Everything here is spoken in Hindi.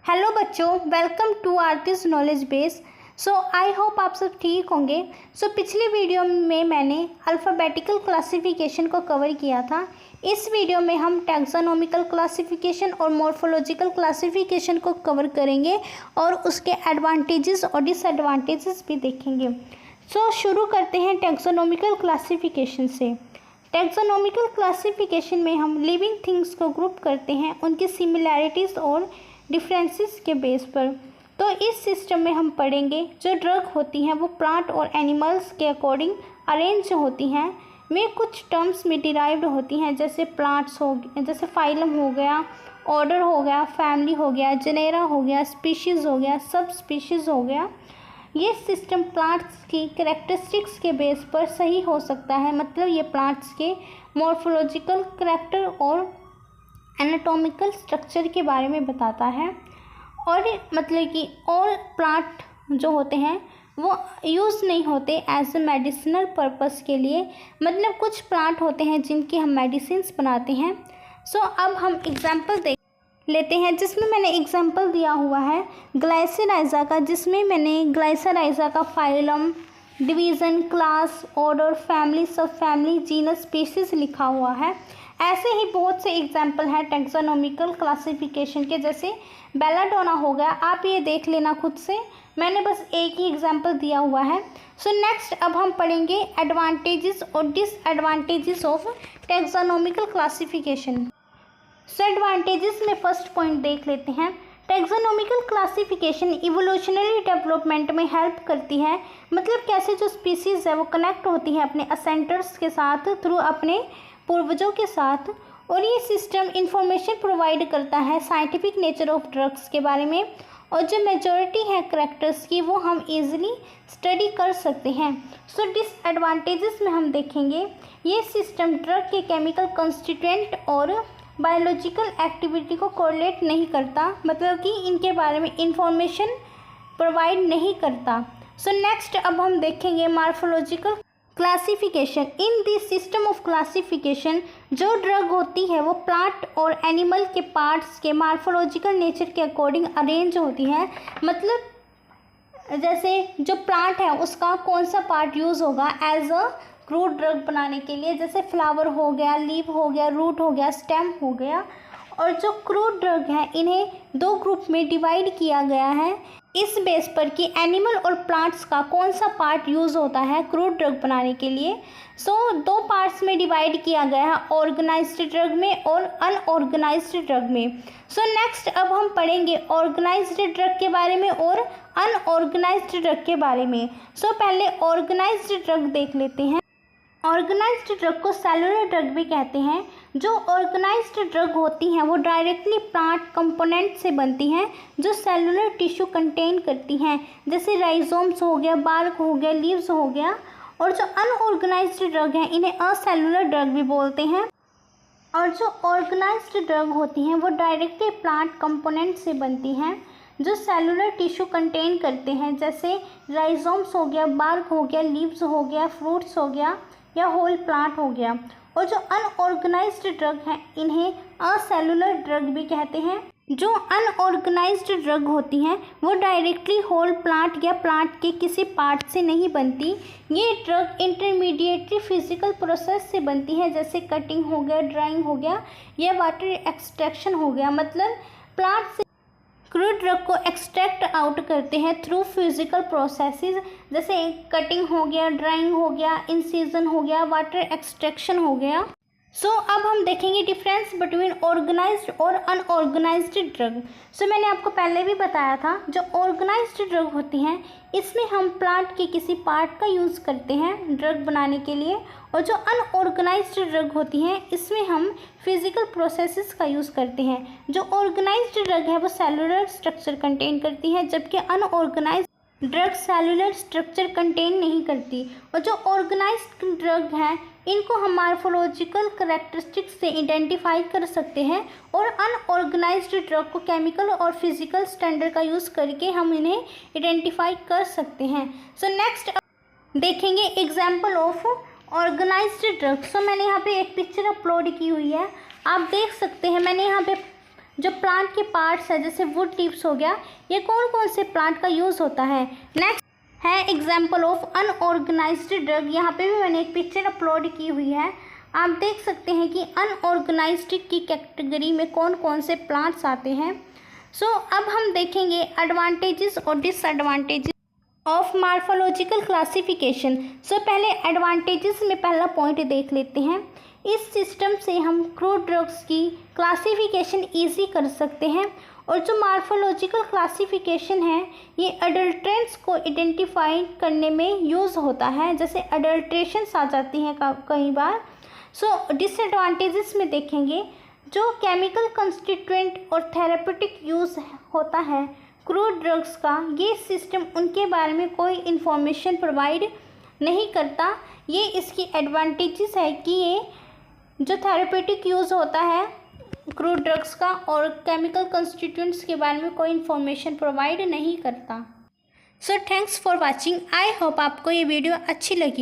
हेलो बच्चों, welcome to Aarti's knowledge base. So I hope आप सब ठीक होंगे। पिछली वीडियो में मैंने अल्फ़ाबेटिकल क्लासिफिकेशन को कवर किया था। इस वीडियो में हम टैक्सोनॉमिकल क्लासिफिकेशन और मॉर्फोलॉजिकल क्लासिफिकेशन को कवर करेंगे और उसके एडवांटेजेस और डिसएडवांटेजेस भी देखेंगे। शुरू करते हैं टैक्सोनॉमिकल क्लासिफिकेशन से। टैक्सोनॉमिकल क्लासिफिकेशन में हम लिविंग थिंग्स को ग्रुप करते हैं उनकी सिमिलैरिटीज़ और डिफरेंसेस के बेस पर। तो इस सिस्टम में हम पढ़ेंगे जो ड्रग होती हैं वो प्लांट और एनिमल्स के अकॉर्डिंग अरेंज होती हैं। वे कुछ टर्म्स में डिराइव्ड होती हैं, जैसे प्लांट्स हो गया, जैसे फाइलम हो गया, ऑर्डर हो गया, फैमिली हो गया, जेनेरा हो गया, स्पीशीज़ हो गया, सब स्पीशीज़ हो गया। ये सिस्टम प्लांट्स की कैरेक्टरिस्टिक्स के बेस पर सही हो सकता है, मतलब ये प्लांट्स के मॉर्फोलॉजिकल करैक्टर और एनाटॉमिकल स्ट्रक्चर के बारे में बताता है। और मतलब कि ऑल प्लांट जो होते हैं वो यूज़ नहीं होते एज ए मेडिसिनल पर्पस के लिए, मतलब कुछ प्लांट होते हैं जिनकी हम मेडिसिन्स बनाते हैं। अब हम एग्जांपल देख लेते हैं, जिसमें मैंने एग्जांपल दिया हुआ है ग्लाइसराइजा का, जिसमें मैंने ग्लाइसराइजा का phylum, division, class, order, family, सब फैमिली, जीनस, स्पीशीज़ लिखा हुआ है। ऐसे ही बहुत से एग्जाम्पल हैं टैक्सोनॉमिकल क्लासिफिकेशन के, जैसे बेलाडोना हो गया, आप ये देख लेना खुद से, मैंने बस एक ही एग्जाम्पल दिया हुआ है। नेक्स्ट अब हम पढ़ेंगे एडवांटेजेस और disadvantages of taxonomical classification. Advantages में फर्स्ट पॉइंट देख लेते हैं। टैक्सोनॉमिकल क्लासिफिकेशन इवोल्यूशनरी डेवलपमेंट में हेल्प करती है, मतलब कैसे जो स्पीसीज़ है वो कनेक्ट होती हैं अपने असेंटर्स के साथ थ्रू अपने पूर्वजों के साथ। और ये सिस्टम इंफॉर्मेशन प्रोवाइड करता है साइंटिफिक नेचर ऑफ ड्रग्स के बारे में, और जो मेजॉरिटी है करैक्टर्स की वो हम इजीली स्टडी कर सकते हैं। डिसएडवांटेजेस में हम देखेंगे ये सिस्टम ड्रग के केमिकल कंस्टिट्यूएंट और बायोलॉजिकल एक्टिविटी को कोरिलेट नहीं करता, मतलब कि इनके बारे में इंफॉर्मेशन प्रोवाइड नहीं करता। नेक्स्ट अब हम देखेंगे morphological classification. In this system of classification जो ड्रग होती है वो प्लांट और एनिमल के पार्ट्स के मॉर्फोलॉजिकल नेचर के अकॉर्डिंग अरेंज होती है, मतलब जैसे जो प्लांट है उसका कौन सा पार्ट यूज़ होगा एज अ क्रूड ड्रग बनाने के लिए, जैसे फ्लावर हो गया, लीफ हो गया, रूट हो गया, स्टेम हो गया। और जो क्रूड ड्रग है इन्हें दो ग्रुप में डिवाइड किया गया है इस बेस पर कि एनिमल और प्लांट्स का कौन सा पार्ट यूज़ होता है क्रूड ड्रग बनाने के लिए। दो पार्ट्स में डिवाइड किया गया है, ऑर्गेनाइज्ड ड्रग में और अनऑर्गेनाइज्ड ड्रग में। नेक्स्ट अब हम पढ़ेंगे ऑर्गेनाइज्ड ड्रग के बारे में और अनऑर्गेनाइज्ड ड्रग के बारे में। पहले ऑर्गेनाइज्ड ड्रग देख लेते हैं। ऑर्गेनाइज्ड ड्रग को सेलुलर ड्रग भी कहते हैं। जो ऑर्गेनाइज्ड ड्रग होती हैं वो डायरेक्टली प्लांट कंपोनेंट से बनती हैं जो सेलुलर टिश्यू कंटेन करती हैं, जैसे राइजोम्स हो गया, बार्क हो गया, लीव्स हो गया। और जो अनऑर्गेनाइज्ड ड्रग हैं इन्हें असेलुलर ड्रग भी बोलते हैं। और जो ऑर्गेनाइज्ड ड्रग होती हैं वो डायरेक्टली प्लांट कंपोनेंट से बनती हैं जो सेलुलर टिश्यू कंटेन करते हैं, जैसे राइजोम्स हो गया, बार्क हो गया, लीव्स हो गया, फ्रूट्स हो गया या होल प्लांट हो गया। और जो अनऑर्गेनाइज्ड ड्रग हैं इन्हें असेलुलर ड्रग भी कहते हैं। जो अनऑर्गेनाइज्ड ड्रग होती हैं वो डायरेक्टली होल प्लांट या प्लांट के किसी पार्ट से नहीं बनती। ये ड्रग इंटरमीडिएटरी फिजिकल प्रोसेस से बनती है, जैसे कटिंग हो गया, ड्राइंग हो गया या वाटर एक्सट्रैक्शन हो गया, मतलब प्लांट से क्रूड ड्रग को एक्सट्रैक्ट आउट करते हैं थ्रू फिजिकल प्रोसेसेस, जैसे कटिंग हो गया, ड्राइंग हो गया, इंसिजन हो गया, वाटर एक्सट्रैक्शन हो गया। अब हम देखेंगे डिफरेंस बिटवीन ऑर्गेनाइज्ड और अनऑर्गेनाइज्ड ड्रग। मैंने आपको पहले भी बताया था जो ऑर्गेनाइज्ड ड्रग होती हैं इसमें हम प्लांट के किसी पार्ट का यूज़ करते हैं ड्रग बनाने के लिए, और जो अनऑर्गेनाइज्ड ड्रग होती हैं इसमें हम फिजिकल प्रोसेसेस का यूज़ करते हैं। जो ऑर्गेनाइज्ड ड्रग है वो सेलुलर स्ट्रक्चर कंटेन करती है, जबकि unorganised drug cellular structure contain नहीं करती। और जो ऑर्गेनाइज्ड ड्रग हैं इनको हम मॉर्फोलॉजिकल करैक्टरिस्टिक्स से आइडेंटिफाई कर सकते हैं, और अनऑर्गेनाइज्ड ड्रग को केमिकल और फिजिकल स्टैंडर्ड का यूज़ करके हम इन्हें आइडेंटिफाई कर सकते हैं। नेक्स्ट देखेंगे एग्जाम्पल ऑफ ऑर्गेनाइज्ड ड्रग। मैंने यहाँ पे एक पिक्चर अपलोड की हुई है, आप देख सकते हैं। मैंने यहाँ पे जो प्लांट के पार्ट्स है जैसे वुड लीव्स हो गया, ये कौन कौन से प्लांट का यूज़ होता है। नेक्स्ट है एग्जाम्पल ऑफ अनऑर्गेनाइज्ड ड्रग। यहाँ पे भी मैंने एक पिक्चर अपलोड की हुई है, आप देख सकते हैं कि अनऑर्गेनाइज्ड की कैटेगरी में कौन कौन से प्लांट्स आते हैं। सो अब हम देखेंगे एडवांटेजेस और डिसएडवांटेजेस ऑफ मॉर्फोलॉजिकल क्लासिफिकेशन। सो पहले एडवांटेजेस में पहला पॉइंट देख लेते हैं। इस सिस्टम से हम क्रूड ड्रग्स की क्लासिफिकेशन ईजी कर सकते हैं, और जो मॉर्फोलॉजिकल क्लासिफिकेशन है ये अडल्ट्रेंट्स को आइडेंटिफाई करने में यूज़ होता है, जैसे अडल्ट्रेशंस आ जाती हैं कई बार। सो डिसएडवांटेजेस में देखेंगे, जो केमिकल कंस्टिट्यूएंट और थेरेपेटिक यूज़ होता है क्रूड ड्रग्स का, ये सिस्टम उनके बारे में कोई इन्फॉर्मेशन प्रोवाइड नहीं करता। ये इसकी एडवांटेजेस है कि ये जो थेरेपेटिक यूज़ होता है क्रूड ड्रग्स का और केमिकल कंस्टिट्यूएंट्स के बारे में कोई इन्फॉर्मेशन प्रोवाइड नहीं करता। So thanks for watching. I hope आपको ये वीडियो अच्छी लगी।